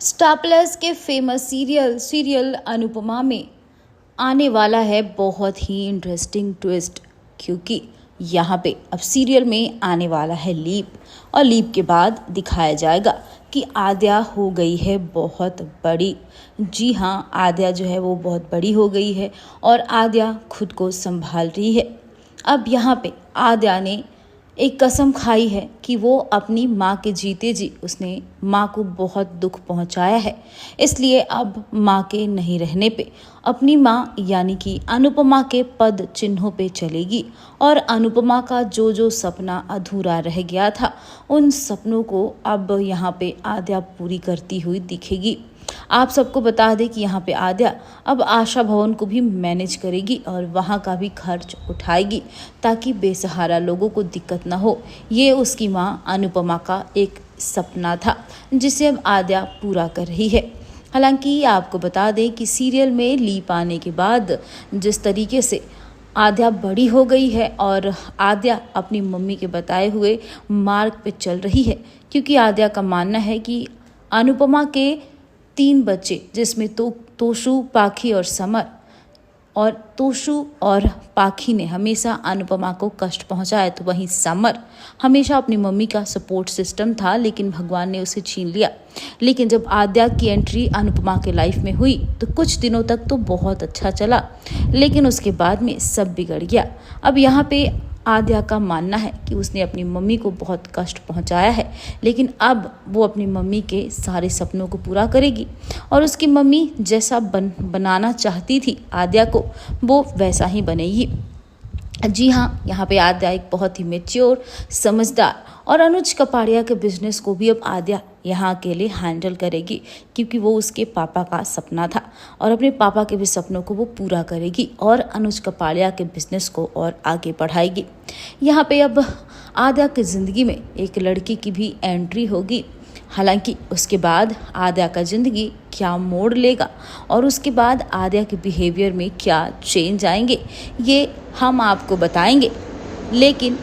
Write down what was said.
Star plus के famous serial Anupama में आने वाला है बहुत ही इंटरेस्टिंग ट्विस्ट, क्योंकि यहाँ पे अब सीरियल में आने वाला है लीप। और लीप के बाद दिखाया जाएगा कि आद्या हो गई है बहुत बड़ी। जी हाँ, आद्या जो है वो बहुत बड़ी हो गई है और आद्या खुद को संभाल रही है। अब यहाँ पे आद्या ने एक कसम खाई है कि वो अपनी माँ के जीते जी उसने माँ को बहुत दुख पहुँचाया है, इसलिए अब माँ के नहीं रहने पे अपनी माँ यानी कि अनुपमा के पद चिन्हों पे चलेगी और अनुपमा का जो जो सपना अधूरा रह गया था उन सपनों को अब यहाँ पे आद्या पूरी करती हुई दिखेगी। आप सबको बता दें कि यहाँ पे आद्या अब आशा भवन को भी मैनेज करेगी और वहाँ का भी खर्च उठाएगी ताकि बेसहारा लोगों को दिक्कत ना हो। ये उसकी माँ अनुपमा का एक सपना था जिसे अब आद्या पूरा कर रही है। हालांकि आपको बता दें कि सीरियल में लीप आने के बाद जिस तरीके से आद्या बड़ी हो गई है और आद्या अपनी मम्मी के बताए हुए मार्ग पे चल रही है, क्योंकि आद्या का मानना है कि अनुपमा के 3 बच्चे जिसमें तोशु, पाखी और समर, और तोशु और पाखी ने हमेशा अनुपमा को कष्ट पहुंचाया, तो वहीं समर हमेशा अपनी मम्मी का सपोर्ट सिस्टम था, लेकिन भगवान ने उसे छीन लिया। लेकिन जब आद्या की एंट्री अनुपमा के लाइफ में हुई तो कुछ दिनों तक तो बहुत अच्छा चला, लेकिन उसके बाद में सब बिगड़ गया। अब यहाँ पे आद्या का मानना है कि उसने अपनी मम्मी को बहुत कष्ट पहुंचाया है, लेकिन अब वो अपनी मम्मी के सारे सपनों को पूरा करेगी और उसकी मम्मी जैसा बनाना चाहती थी आद्या को, वो वैसा ही बनेगी। जी हाँ, यहाँ पे आद्या एक बहुत ही मैच्योर, समझदार और अनुज कपाड़िया के बिजनेस को भी अब आद्या यहाँ अकेले हैंडल करेगी, क्योंकि वो उसके पापा का सपना था और अपने पापा के भी सपनों को वो पूरा करेगी और अनुज कपाड़िया के बिजनेस को और आगे बढ़ाएगी। यहाँ पे अब आद्या की ज़िंदगी में एक लड़की की भी एंट्री होगी। हालांकि उसके बाद आद्या का ज़िंदगी क्या मोड़ लेगा और उसके बाद आद्या के बिहेवियर में क्या चेंज आएंगे, ये हम आपको बताएंगे। लेकिन